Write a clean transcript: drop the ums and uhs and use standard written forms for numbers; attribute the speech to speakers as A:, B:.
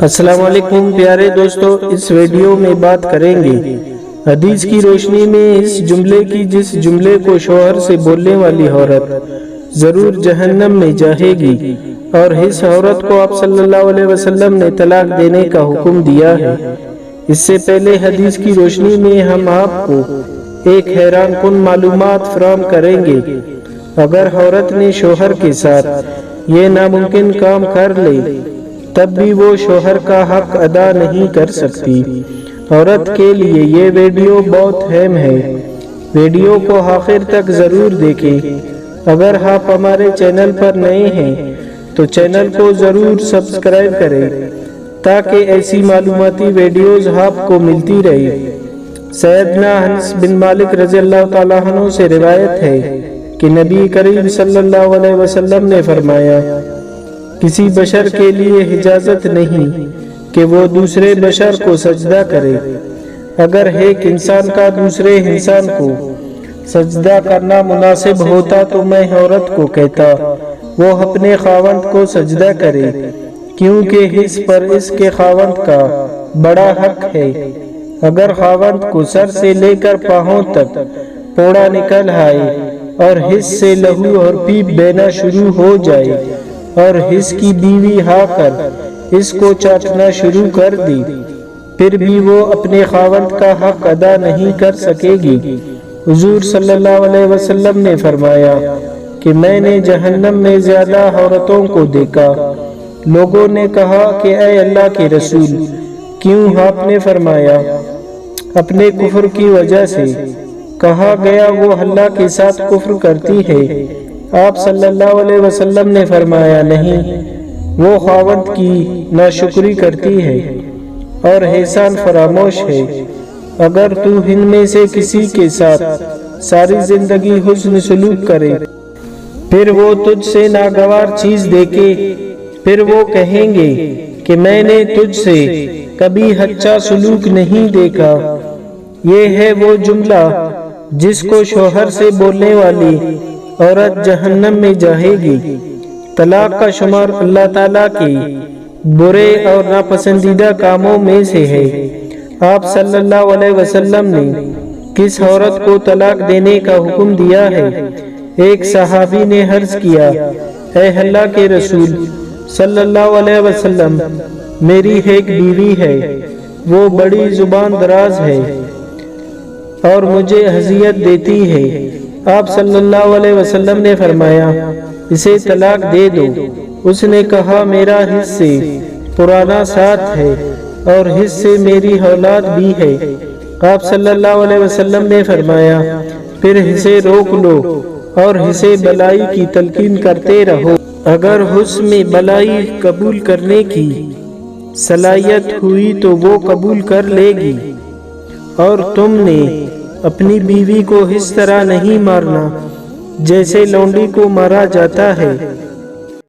A: السلام علیکم پیارے دوستو، اس ویڈیو میں بات کریں گے حدیث کی روشنی میں اس جملے کی، جس جملے کو شوہر سے بولنے والی عورت ضرور جہنم میں جائے گی، اور اس عورت کو آپ صلی اللہ علیہ وسلم نے طلاق دینے کا حکم دیا ہے۔ اس سے پہلے حدیث کی روشنی میں ہم آپ کو ایک حیران کن معلومات فراہم کریں گے۔ اگر عورت نے شوہر کے ساتھ یہ ناممکن کام کر لے تب بھی وہ شوہر کا حق ادا نہیں کر سکتی۔ عورت کے لیے یہ ویڈیو بہت اہم ہے، ویڈیو کو آخر تک ضرور دیکھیں۔ اگر آپ ہمارے چینل پر نئے ہیں تو چینل کو ضرور سبسکرائب کریں تاکہ ایسی معلوماتی ویڈیوز آپ کو ملتی رہے۔ سیدنا انس بن مالک رضی اللہ تعالیٰ عنہ سے روایت ہے کہ نبی کریم صلی اللہ علیہ وسلم نے فرمایا، کسی بشر کے لیے اجازت نہیں کہ وہ دوسرے بشر کو سجدہ کرے۔ اگر ایک انسان کا دوسرے انسان کو سجدہ کرنا مناسب ہوتا تو میں عورت کو کہتا وہ اپنے خاوند کو سجدہ کرے، کیونکہ اس پر اس کے خاوند کا بڑا حق ہے۔ اگر خاوند کو سر سے لے کر پاؤں تک پھوڑا نکل آئے اور حس سے لہو اور پیپ بہنا شروع ہو جائے اور اس کی بیوی آ کر اس کو چاٹنا شروع کر دی، پھر بھی وہ اپنے خاوند کا حق ادا نہیں کر سکے گی۔ حضور صلی اللہ علیہ وسلم نے فرمایا کہ میں نے جہنم میں زیادہ عورتوں کو دیکھا۔ لوگوں نے کہا کہ اے اللہ کے رسول، کیوں؟ آپ نے فرمایا اپنے کفر کی وجہ سے۔ کہا گیا وہ اللہ کے ساتھ کفر کرتی ہے۔ آپ صلی اللہ علیہ وسلم نے فرمایا نہیں، وہ خاوند کی ناشکری کرتی ہے اور احسان فراموش ہے۔ اگر تو ان میں سے کسی کے ساتھ ساری زندگی حسن سلوک کرے، پھر وہ تجھ سے ناگوار چیز دیکھے، پھر وہ کہیں گے کہ میں نے تجھ سے کبھی اچھا سلوک نہیں دیکھا۔ یہ ہے وہ جملہ جس کو شوہر سے بولنے والی عورت جہنم میں جائے گی۔ طلاق کا شمار اللہ تعالیٰ کے برے اور ناپسندیدہ کاموں میں سے ہے۔ آپ صلی اللہ علیہ وسلم نے کس عورت کو طلاق دینے کا حکم دیا ہے؟ ایک صحابی نے عرض کیا، اے اللہ کے رسول صلی اللہ علیہ وسلم، میری ایک بیوی ہے، وہ بڑی زبان دراز ہے اور مجھے اذیت دیتی ہے۔ آپ صلی اللہ علیہ وسلم نے فرمایا، اسے طلاق دے دو۔ اس نے کہا، میرا حص سے پرانا ساتھ ہے اور حص سے میری اولاد بھی ہے۔ آپ صلی اللہ علیہ وسلم نے فرمایا، پھر اسے روک لو اور اسے بلائی کی تلقین کرتے رہو۔ اگر اس میں بلائی قبول کرنے کی صلاحیت ہوئی تو وہ قبول کر لے گی، اور تم نے اپنی بیوی کو اس طرح نہیں مارنا جیسے لونڈی کو مارا جاتا ہے۔